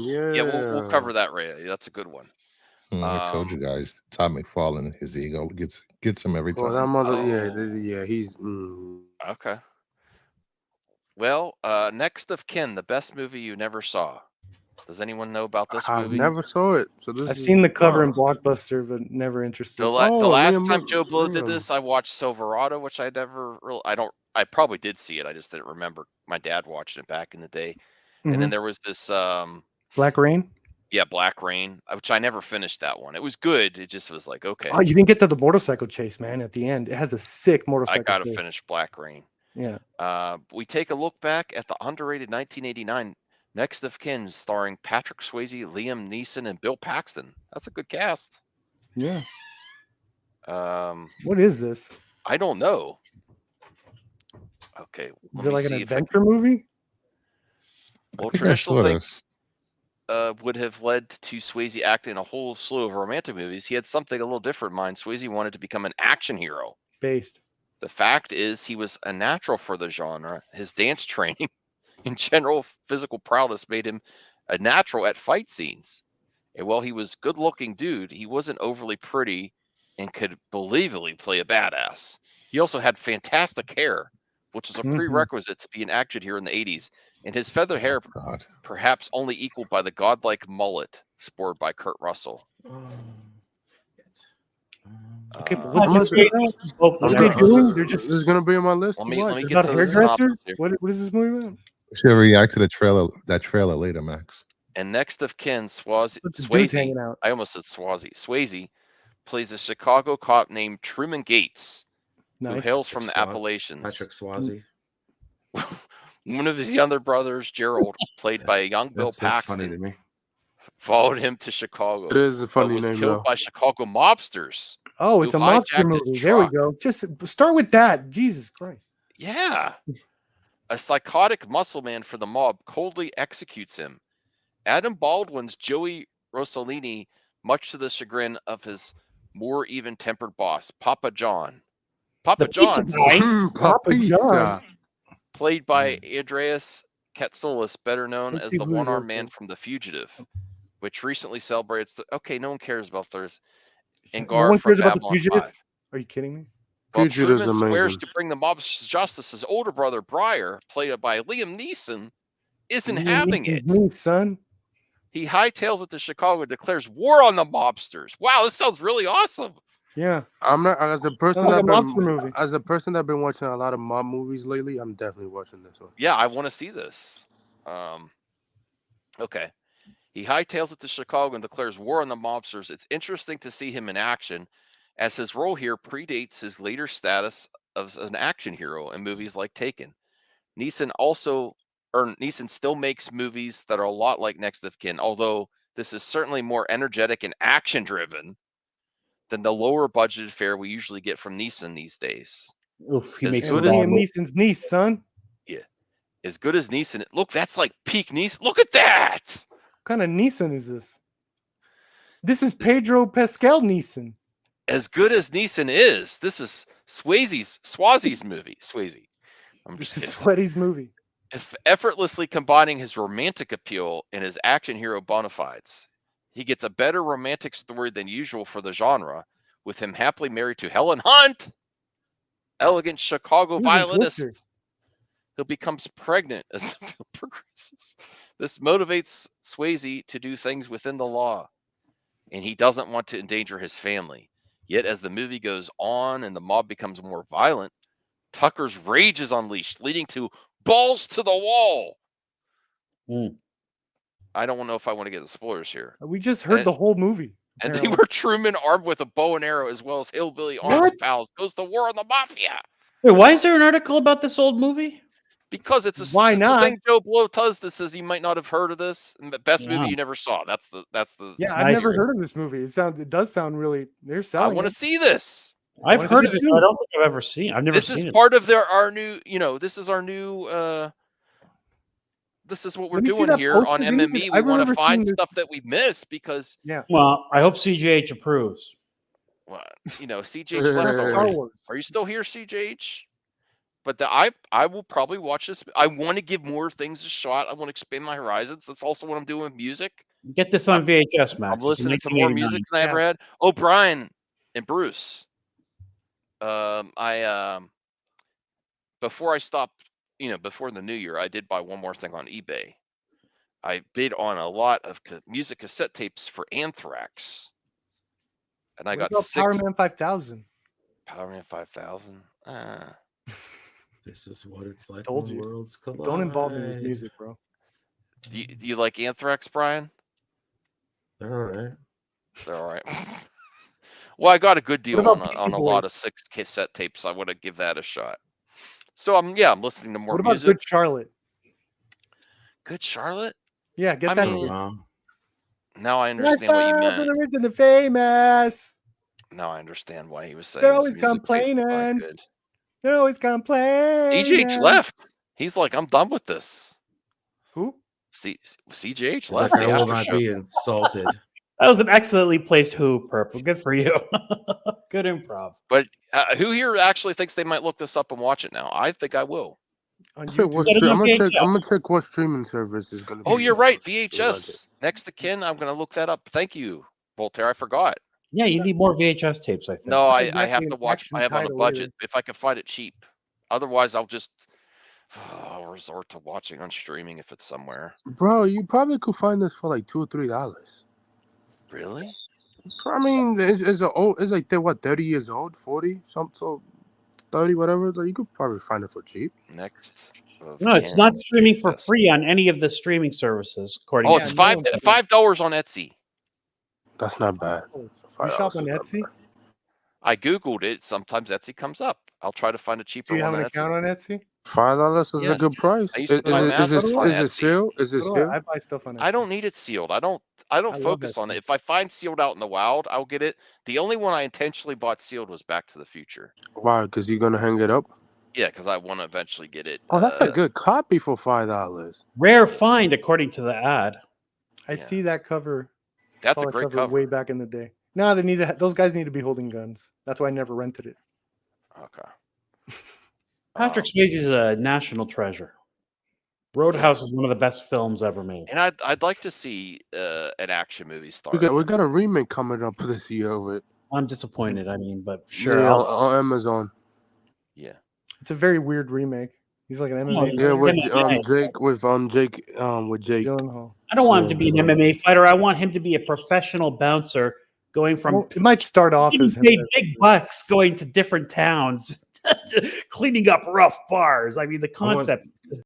Yeah, we'll Yeah. cover that, Ray. That's a good one. I told you guys, Todd McFarlane, his ego gets him every Well, that time. mother. Yeah, Oh, yeah. He's. okay. Well, next of kin, the best movie you never saw. Does anyone know about this I've movie? never saw it, so this I've is. seen the cover in Blockbuster, but never interested. The last Liam. time Joe Blow did Liam. this, I watched Silverado, which I never really. I probably did see it. I just didn't remember. My dad watched it back in the day, and then there was this Black Rain. yeah, Black Rain, which I never finished that one. It was good. It just was like, okay, Oh, you didn't get to the motorcycle chase, man. At the end, it has a sick I motorcycle gotta chase. finish Black Rain. Yeah. We take a look back at the underrated 1989 Next of Kin, starring Patrick Swayze, Liam Neeson, and Bill Paxton. That's a good cast. Yeah. Um, What is this? I don't know. Okay, Is it like an adventure movie? Well, I think I traditional saw thing this. would have led to Swayze acting in a whole slew of romantic movies. He had something a little different in mind. Swayze wanted to become an action hero. Based. The fact is, he was a natural for the genre. His dance training and general physical prowess made him a natural at fight scenes. And while he was a good-looking dude, he wasn't overly pretty and could believably play a badass. He also had fantastic hair, which was a prerequisite to be an action hero in the 80s. And his feather hair, God. perhaps only equaled by the godlike mullet sported by Kurt Russell. Okay, but I'm what are they doing? They're just. This is gonna be on my list. Let me It's get about to the hairdressers. synopsis here. What is this movie about? We should react to that trailer later, Max. And next of kin, Bunch of dudes hanging Swayze. out. I almost said Swazi. Swayze plays a Chicago cop named Truman Gates, who Nice. hails from the Appalachians. Patrick Swayze. One of his younger brothers, Gerald, played by young Bill That's funny to Paxton, me. followed him to Chicago. It is a but funny was name killed though. by Chicago mobsters. Oh, it's who a mobster hijacked his movie. There we truck. go. Just start with that. Jesus Christ. Yeah. A psychotic muscle man for the mob coldly executes him. Adam Baldwin's Joey Rossellini, much to the chagrin of his more even-tempered boss, Papa John. Papa John, Papa played by Andreas Katsoulis, better known Let's as see the who it one-armed is, man though. from The Fugitive, which recently celebrates the... Okay, no one cares about Thursday. And No one from cares about the Babylon fugitive. 5. Are you kidding me? While Fugitive is Truman swears amazing. to bring the mob to justice, his older brother, Briar, played by Liam Neeson, isn't having it. Me, son. He hightails it to Chicago and declares war on the mobsters. Wow, this sounds really awesome. Yeah. I'm not as a person Sounds like that a mobster movie. as a person that been watching a lot of mob movies lately. I'm definitely watching this one. Yeah, I want to see this. Okay. He hightails it to Chicago and declares war on the mobsters. It's interesting to see him in action, as his role here predates his later status as an action hero in movies like Taken. Neeson still makes movies that are a lot like Next of Kin, although this is certainly more energetic and action driven than the lower budgeted fare we usually get from Neeson these days. Oof, he As makes good some as bad Liam Neeson's niece, son. Yeah, as good as Neeson. Look, that's like peak Neeson. Look at that. What kind of Neeson is this? This is Pedro Pascal Neeson. As good as Neeson is, this is Swazi's movie. Swayze. I'm This just is kidding. Sweaty's movie. Effortlessly combining his romantic appeal and his action hero bona fides. He gets a better romantic story than usual for the genre, with him happily married to Helen Hunt, elegant Chicago violinist, who becomes pregnant as the film progresses. This motivates Swayze to do things within the law, and he doesn't want to endanger his family. Yet as the movie goes on and the mob becomes more violent, Tucker's rage is unleashed, leading to balls to the wall. I don't know if I want to get the spoilers here. We just heard the whole movie. And they were Truman armed with a bow and arrow, as well as hillbilly armed pals, goes to war on the mafia. Wait, why is there an article about this old movie? Because it's Why not? The thing Joe Blow does this is you might not have heard of this. Best movie you never saw. That's the. Yeah, I've never heard of this movie. It does sound really. They're selling. I want to see this. I've heard of it. I don't think I've ever seen. I've never seen it. This is part of our new. This is our new. This is what we're doing here on MME. We want to find stuff that we missed because. Yeah. Well, I hope CJH approves. Well, CJH left already. Are you still here, CJH? But I will probably watch this. I want to give more things a shot. I want to expand my horizons. That's also what I'm doing with music. Get this on VHS, Max. I'm This is listening to more 1989. music than I ever Yeah. had. Oh, Brian and Bruce. Before I stopped, before the new year, I did buy one more thing on eBay. I bid on a lot of music cassette tapes for Anthrax, and I What got about 6 Power Man 5000? Power Man 5000. This is what it's like Told when you. worlds collide. Don't involve me with music, bro. Do you like Anthrax, Brian? They're all right. They're all right. Well, I got a good deal about on Beastie a lot Boys? of 6 cassette tapes. I want to give that a shot. So I'm listening to more What about music. Good Charlotte? Good Charlotte? Yeah, get I that. mean, Wrong. now I understand what you meant. The rich and the famous. Now I understand why he was saying They're his always music taste is not complaining. good. They're always complaining. CJH left. He's like, I'm done with this. Who? CJH He's left. like, The I will after not show. be insulted. That was an excellently placed who, Purple. Good for you. Good improv. But who here actually thinks they might look this up and watch it now? I think I will. On Check what YouTube. Get it on I'm VHS. gonna check what streaming service is gonna be. Oh, you're right. rent it. VHS. Next to Ken, I'm going to look that up. Thank you, Voltaire. I forgot. Yeah, you need more VHS tapes, I think. No, I exactly have an to watch. action I have on a title budget. either. If I can find it cheap. Otherwise, I'll just resort to watching on streaming if it's somewhere. Bro, you probably could find this for like $2 or $3. Really? I mean, it's like they're what, 30 years old, 40, something, so 30, whatever. Like, you could probably find it for cheap. Next. Of No, it's Kin not streaming for VHS. free on any of the streaming services, according Oh, to it's no one does. $5 on Etsy. That's not bad. You $5 shop on is not Etsy? bad. I googled it. Sometimes Etsy comes up. I'll try to find a cheaper Do you have one an on account Etsy. on Etsy? $5 is a Yes. good price. I used to buy Is masks on it Etsy. sealed? Is it So do sealed? I buy stuff on Etsy. I don't need it sealed. I don't love focus on it. Etsy. If I find sealed out in the wild, I'll get it. The only one I intentionally bought sealed was Back to the Future. Why? Because you're gonna hang it up? Yeah, because I want to eventually get it. Oh, that's a good copy for $5. Rare find, according to the ad. I Yeah. see that cover. That's Saw a that great cover cover. way back in the day. No, they need to. Those guys need to be holding guns. That's why I never rented it. Okay. Patrick Swayze's a national treasure. Roadhouse is one of the best films ever made. And I'd like to see an action movie star. We got a remake coming up this year of it. I'm disappointed. I mean, but sure. Yeah, I'll- on Amazon. Yeah. It's a very weird remake. He's like an Oh, MMA it's- Yeah, fighter. with MMA. Jake with Jake. Gyllenhaal. I don't want him Yeah, to be an yeah. MMA fighter. I want him to be a professional bouncer going from Well, it might start off getting as him. paid big bucks going to different towns, cleaning up rough bars. I mean, the concept is